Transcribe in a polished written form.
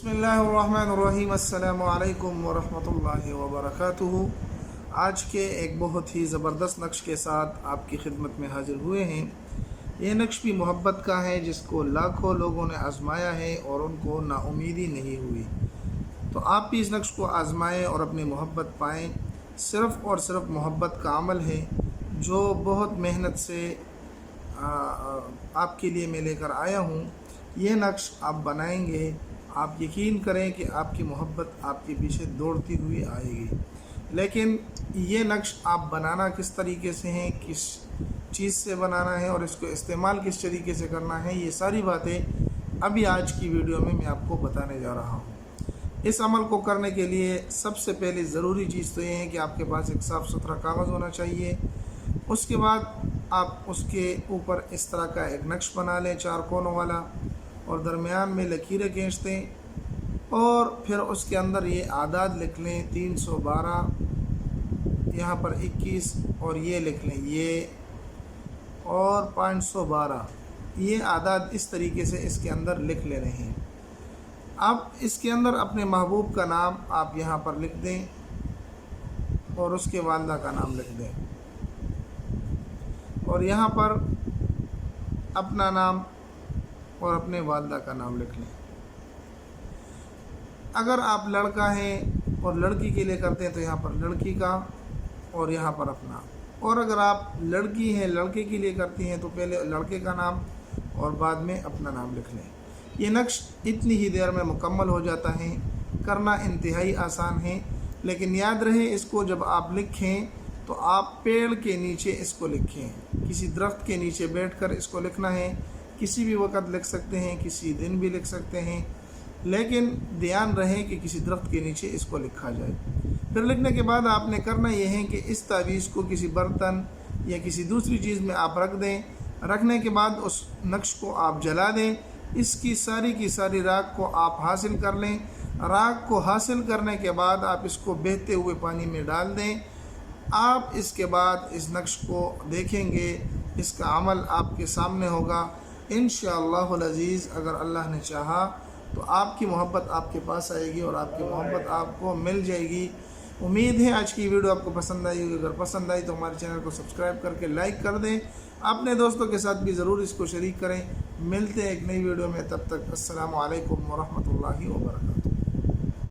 बिस्मिल्लाहिर्रहमानिर्रहीम। अस्सलामु अलैकुम वरहमतुल्लाहि वबरकातुहू। आज के एक बहुत ही ज़बरदस्त नक्श के साथ आपकी खिदमत में हाज़िर हुए हैं। ये नक्श भी मोहब्बत का है जिसको लाखों लोगों ने आज़माया है और उनको नाउमीदी नहीं हुई। तो आप भी इस नक्श को आज़माएँ और अपनी मोहब्बत पाएँ। सिर्फ़ और सिर्फ मोहब्बत का अमल है जो बहुत मेहनत से आपके लिए मैं लेकर आया हूँ। ये नक्श आप बनाएंगे, आप यकीन करें कि आपकी मोहब्बत आपके पीछे दौड़ती हुई आएगी। लेकिन ये नक्श आप बनाना किस तरीके से हैं, किस चीज़ से बनाना है और इसको इस्तेमाल किस तरीके से करना है, ये सारी बातें अभी आज की वीडियो में मैं आपको बताने जा रहा हूँ। इस अमल को करने के लिए सबसे पहले ज़रूरी चीज़ तो ये है कि आपके पास एक साफ़ सुथरा कागज़ होना चाहिए। उसके बाद आप उसके ऊपर इस तरह का एक नक्श बना लें, 4 कोनों वाला, और दरमियान में लकीरें खींच दें और फिर उसके अंदर ये आदाद लिख लें 312, यहाँ पर 21 और ये लिख लें ये, और 512। ये आदाद इस तरीके से इसके अंदर लिख लेने हैं। अब इसके अंदर अपने महबूब का नाम आप यहाँ पर लिख दें और उसके वालदा का नाम लिख दें और यहाँ पर अपना नाम और अपने वालदा का नाम लिख लें। अगर आप लड़का हैं और लड़की के लिए करते हैं तो यहाँ पर लड़की का और यहाँ पर अपना, और अगर आप लड़की हैं लड़के के लिए करती हैं तो पहले लड़के का नाम और बाद में अपना नाम लिख लें। ये नक्श इतनी ही देर में मुकम्मल हो जाता है। करना इंतहाई आसान है, लेकिन याद रहे इसको जब आप लिखें तो आप पेड़ के नीचे इसको लिखें। किसी दरख्त के नीचे बैठकर इसको लिखना है। किसी भी वक़्त लिख सकते हैं, किसी दिन भी लिख सकते हैं, लेकिन ध्यान रहे कि किसी दरख्त के नीचे इसको लिखा जाए। फिर लिखने के बाद आपने करना यह है कि इस तावीज़ को किसी बर्तन या किसी दूसरी चीज़ में आप रख दें। रखने के बाद उस नक्श को आप जला दें। इसकी सारी की सारी राख को आप हासिल कर लें। राख को हासिल करने के बाद आप इसको बहते हुए पानी में डाल दें। आप इसके बाद इस नक्श को देखेंगे, इसका अमल आपके सामने होगा इंशाअल्लाहुल अज़ीज़। अगर अल्लाह ने चाहा तो आपकी मोहब्बत आपके पास आएगी और आपकी मोहब्बत आपको मिल जाएगी। उम्मीद है आज की वीडियो आपको पसंद आई होगी। अगर पसंद आई तो हमारे चैनल को सब्सक्राइब करके लाइक कर दें। अपने दोस्तों के साथ भी ज़रूर इसको शरीक करें। मिलते हैं एक नई वीडियो में, तब तक अस्सलामु अलैकुम वरहमतुल्लाहि वबरकातुहू।